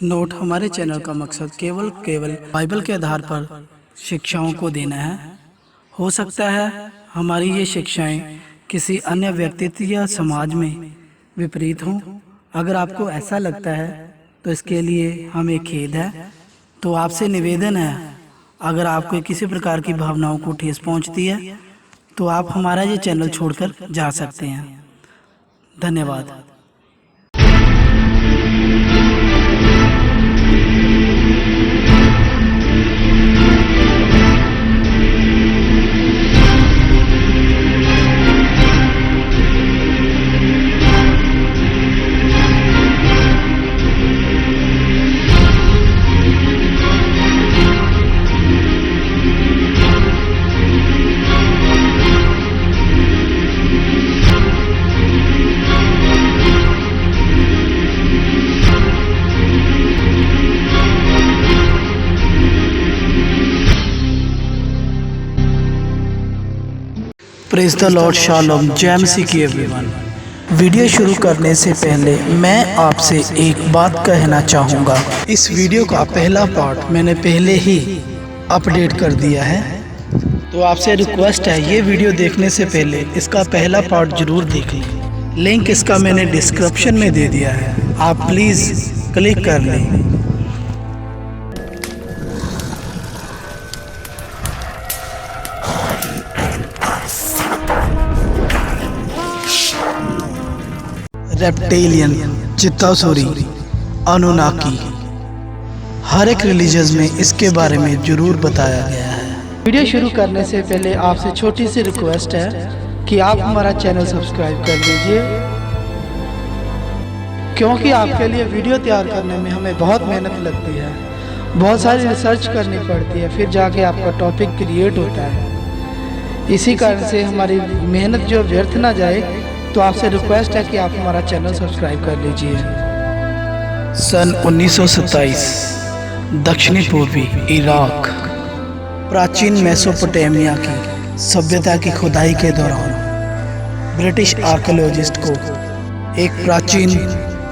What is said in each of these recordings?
Note: हमारे channel का मकसद केवल बाइबल के आधार पर शिक्षाओं को देना है। हो सकता है हमारी ये शिक्षाएं किसी अन्य व्यक्तित्व या समाज में विपरीत हों। अगर आपको ऐसा लगता है तो इसके लिए हमें खेद है। तो आपसे निवेदन है, अगर आपको किसी प्रकार की भावनाओं को ठेस पहुंचती है तो आप हमारा ये चैनल छोड़कर जा सकते हैं। धन्यवाद। प्रेज़ द लॉर्ड, शालोम, जय मसीह की एवरीवन। वीडियो शुरू करने से पहले मैं आपसे एक बात कहना चाहूँगा। इस वीडियो का पहला पार्ट मैंने पहले ही अपडेट कर दिया है, तो आपसे रिक्वेस्ट है ये वीडियो देखने से पहले इसका पहला पार्ट जरूर देख लें। लिंक इसका मैंने डिस्क्रिप्शन में दे दिया है, आप प्लीज़ क्लिक कर लें। रेप्टेलियन, चित्तासुरी, अनुनाकी, हर एक रिलीजन में इसके बारे में जरूर बताया गया है। वीडियो शुरू करने से पहले आपसे छोटी सी रिक्वेस्ट है कि आप हमारा चैनल सब्सक्राइब कर लीजिए, क्योंकि आपके लिए वीडियो तैयार करने में हमें बहुत मेहनत लगती है, बहुत सारी रिसर्च करनी पड़ती है, फिर जाके आपका टॉपिक क्रिएट होता है। इसी कारण से हमारी मेहनत जो व्यर्थ ना जाए, तो आपसे रिक्वेस्ट है कि आप हमारा चैनल सब्सक्राइब कर लीजिए। सन 1927 दक्षिणी पूर्वी इराक, प्राचीन मेसोपोटामिया की सभ्यता की खुदाई के दौरान ब्रिटिश आर्कियोलॉजिस्ट को एक प्राचीन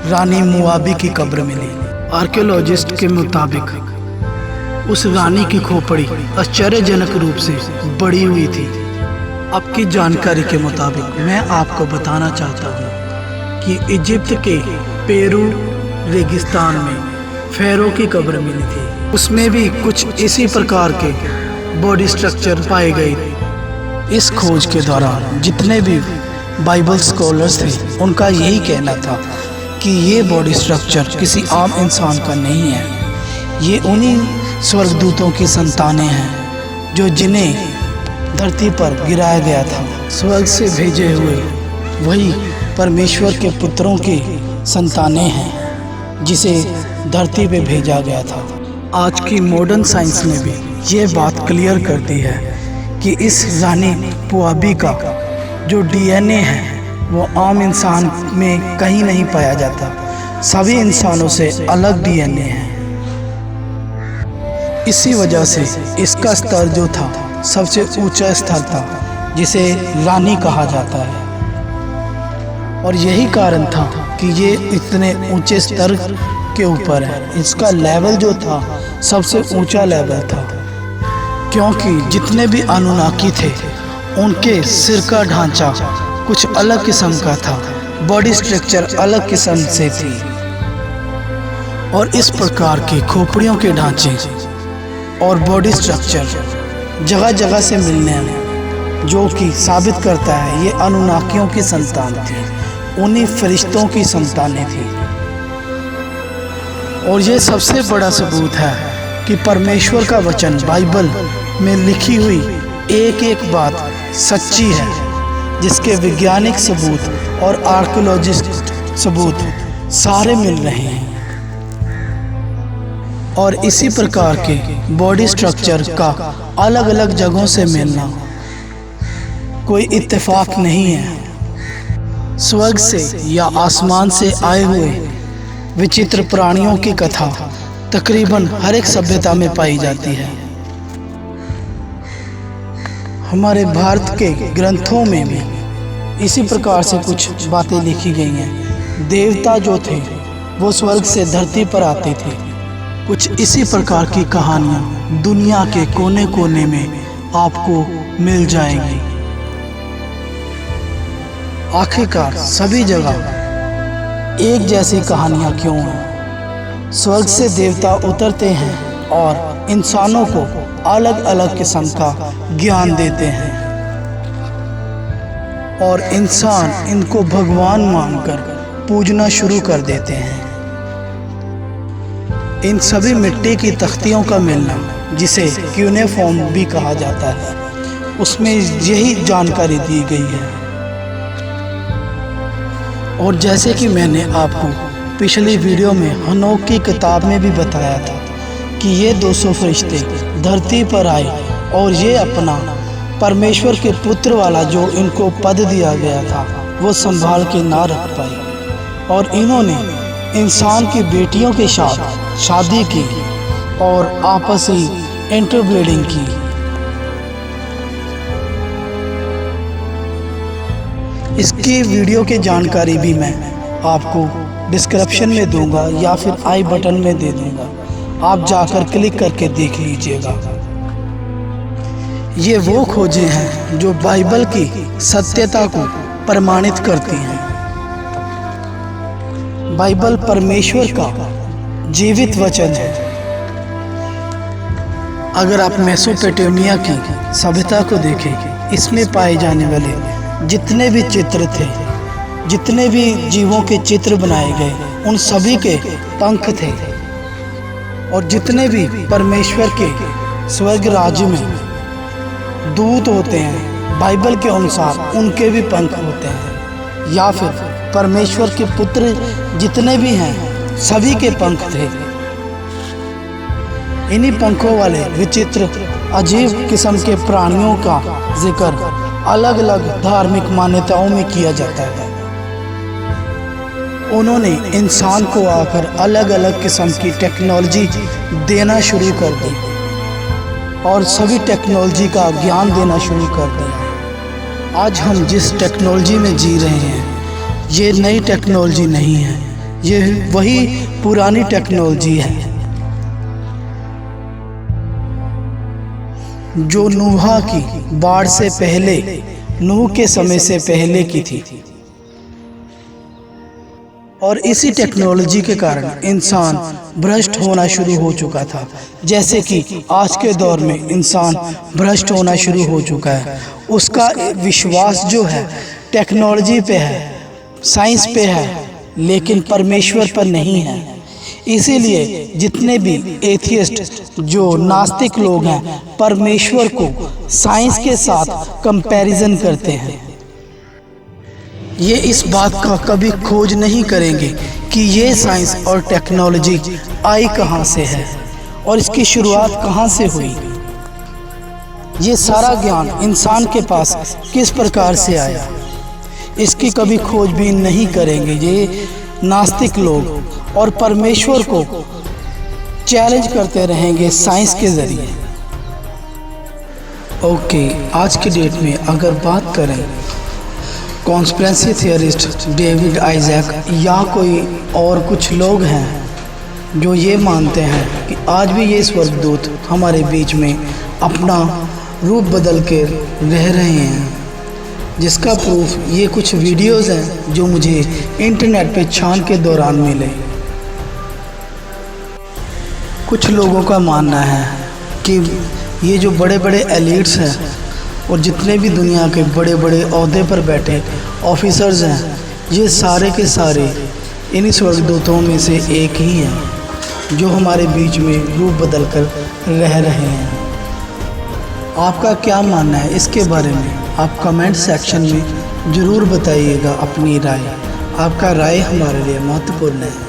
रानी मुआबी की कब्र मिली। आर्कियोलॉजिस्ट के मुताबिक उस रानी की खोपड़ी आश्चर्यजनक रूप से बड़ी हुई थी। आपकी जानकारी के मुताबिक मैं आपको बताना चाहता हूँ कि इजिप्ट के पेरू रेगिस्तान में फ़ाराओ की कब्र मिली थी। उसमें भी कुछ इसी प्रकार के बॉडी स्ट्रक्चर पाए गए। इस खोज के दौरान जितने भी बाइबल स्कॉलर्स थे, उनका यही कहना था कि ये बॉडी स्ट्रक्चर किसी आम इंसान का नहीं है, ये उन्हीं स्वर्गदूतों की संतानें हैं जो जिन्हें धरती पर गिराया गया था। स्वर्ग से भेजे हुए वही परमेश्वर के पुत्रों की संतानें हैं जिसे धरती पे भेजा गया था। आज की मॉडर्न साइंस ने भी ये बात क्लियर कर दी है कि इस रानी मुआबी का जो डीएनए है वो आम इंसान में कहीं नहीं पाया जाता, सभी इंसानों से अलग डीएनए है। इसी वजह से इसका स्तर जो था सबसे ऊंचा स्तर था, जिसे रानी कहा जाता है। और यही कारण था कि ये इतने ऊंचे स्तर के ऊपर है। इसका लेवल जो था सबसे ऊंचा लेवल था, क्योंकि जितने भी अनुनाकी थे उनके सिर का ढांचा कुछ अलग किस्म का था, बॉडी स्ट्रक्चर अलग किस्म से थी, और इस प्रकार के खोपड़ियों के ढांचे और बॉडी स्ट्रक्चर जगह जगह से मिलने हैं, जो कि साबित करता है ये अनुनाकियों की संतान थी, उन्हीं फरिश्तों की संतानें थी। और ये सबसे बड़ा सबूत है कि परमेश्वर का वचन बाइबल में लिखी हुई एक एक बात सच्ची है, जिसके वैज्ञानिक सबूत और आर्कियोलॉजिस्ट सबूत सारे मिल रहे हैं। और इसी प्रकार के बॉडी स्ट्रक्चर का अलग अलग जगहों से मिलना कोई इत्तेफाक नहीं है। स्वर्ग से या आसमान से आए हुए विचित्र प्राणियों की कथा तकरीबन हर एक सभ्यता में पाई जाती है। हमारे भारत के ग्रंथों में भी इसी प्रकार से कुछ बातें लिखी गई हैं। देवता जो थे वो स्वर्ग से धरती पर आती थी। कुछ इसी प्रकार की कहानियाँ दुनिया के कोने कोने में आपको मिल जाएंगी। आखिरकार सभी जगह एक जैसी कहानियाँ क्यों हैं? स्वर्ग से देवता उतरते हैं और इंसानों को अलग अलग किस्म का ज्ञान देते हैं और इंसान इनको भगवान मानकर पूजना शुरू कर देते हैं। इन सभी मिट्टी की तख्तियों का मिलना, जिसे क्यूनेफॉर्म भी कहा जाता है, उसमें यही जानकारी दी गई है। और जैसे कि मैंने आपको पिछली वीडियो में हनोक की किताब में भी बताया था कि ये 200 फरिश्ते धरती पर आए और ये अपना परमेश्वर के पुत्र वाला जो इनको पद दिया गया था वो संभाल के ना रख पाए और इन्होंने इंसान की बेटियों के साथ शादी की और आपसी इंटरब्रीडिंग की। इसकी वीडियो की जानकारी भी मैं आपको डिस्क्रिप्शन में दूंगा या फिर आई बटन में दे दूंगा, आप जाकर क्लिक करके देख लीजिएगा। ये वो खोजें हैं जो बाइबल की सत्यता को प्रमाणित करती हैं। बाइबल परमेश्वर का जीवित वचन है। अगर आप मेसोपोटामिया की सभ्यता को देखें, इसमें पाए जाने वाले जितने भी चित्र थे, जितने भी जीवों के चित्र बनाए गए, उन सभी के पंख थे और जितने भी परमेश्वर के स्वर्ग राज्य में दूत होते हैं, बाइबल के अनुसार उनके भी पंख होते हैं, या फिर परमेश्वर के पुत्र जितने भी हैं सभी के पंख थे। इन्हीं पंखों वाले विचित्र अजीब किस्म के प्राणियों का जिक्र अलग अलग धार्मिक मान्यताओं में किया जाता है। उन्होंने इंसान को आकर अलग अलग किस्म की टेक्नोलॉजी देना शुरू कर दी और सभी टेक्नोलॉजी का ज्ञान देना शुरू कर दिया। आज हम जिस टेक्नोलॉजी में जी रहे हैं, ये नई टेक्नोलॉजी नहीं है, ये वही पुरानी टेक्नोलॉजी है जो नूह की बाढ़ से पहले, नूह के समय से पहले की थी। और इसी टेक्नोलॉजी के कारण इंसान भ्रष्ट होना शुरू हो चुका था, जैसे कि आज के दौर में इंसान भ्रष्ट होना शुरू हो चुका है। उसका विश्वास जो है टेक्नोलॉजी पे है, साइंस पे है, लेकिन परमेश्वर पर नहीं है। इसीलिए जितने भी एथियस्ट जो नास्तिक लोग हैं, परमेश्वर को साइंस के साथ कंपैरिजन करते हैं। ये इस बात का कभी खोज नहीं करेंगे कि ये साइंस और टेक्नोलॉजी आई कहाँ से है और इसकी शुरुआत कहाँ से हुई। ये सारा ज्ञान इंसान के पास किस प्रकार से आया, इसकी कभी खोजबीन नहीं करेंगे ये नास्तिक लोग, और परमेश्वर को चैलेंज करते रहेंगे साइंस के ज़रिए। ओके, आज की डेट में अगर बात करें कॉन्स्पिरेसी थियरिस्ट डेविड आइजैक या कोई और कुछ लोग हैं जो ये मानते हैं कि आज भी ये स्वर्गदूत हमारे बीच में अपना रूप बदल के रह रहे हैं, जिसका प्रूफ ये कुछ वीडियोस हैं जो मुझे इंटरनेट पे छान के दौरान मिले। कुछ लोगों का मानना है कि ये जो बड़े बड़े एलिट्स हैं और जितने भी दुनिया के बड़े बड़े ओहदे पर बैठे ऑफिसर्स हैं, ये सारे के सारे इन्हीं स्वर्गदूतों में से एक ही हैं जो हमारे बीच में रूप बदल कर रह रहे हैं। आपका क्या मानना है इसके बारे में? आप कमेंट सेक्शन में ज़रूर बताइएगा अपनी राय। आपका राय हमारे लिए महत्वपूर्ण है।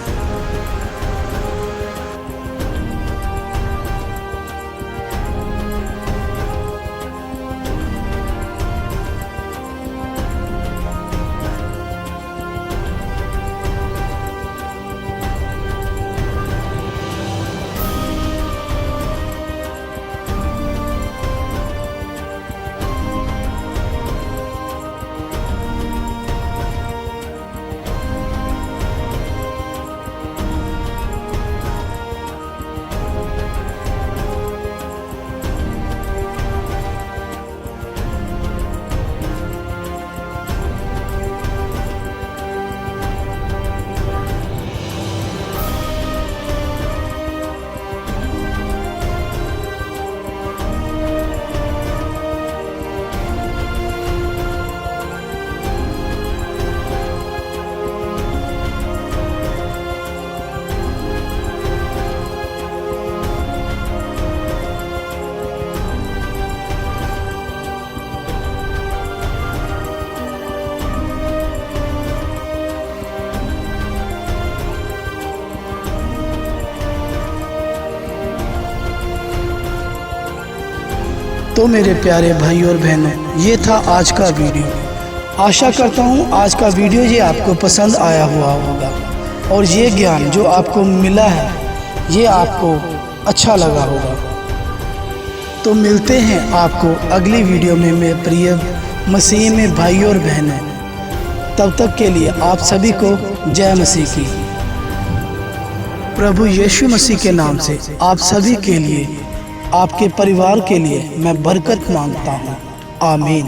तो मेरे प्यारे भाई और बहनों, ये था आज का वीडियो। आशा करता हूँ आज का वीडियो ये आपको पसंद आया हुआ होगा और ये ज्ञान जो आपको मिला है ये आपको अच्छा लगा होगा। तो मिलते हैं आपको अगली वीडियो में मेरे प्रिय मसीह में भाई और बहनें। तब तक के लिए आप सभी को जय मसीह की। प्रभु यीशु मसीह के नाम से आप सभी के लिए, आपके परिवार के लिए मैं बरकत मांगता हूँ। आमीन।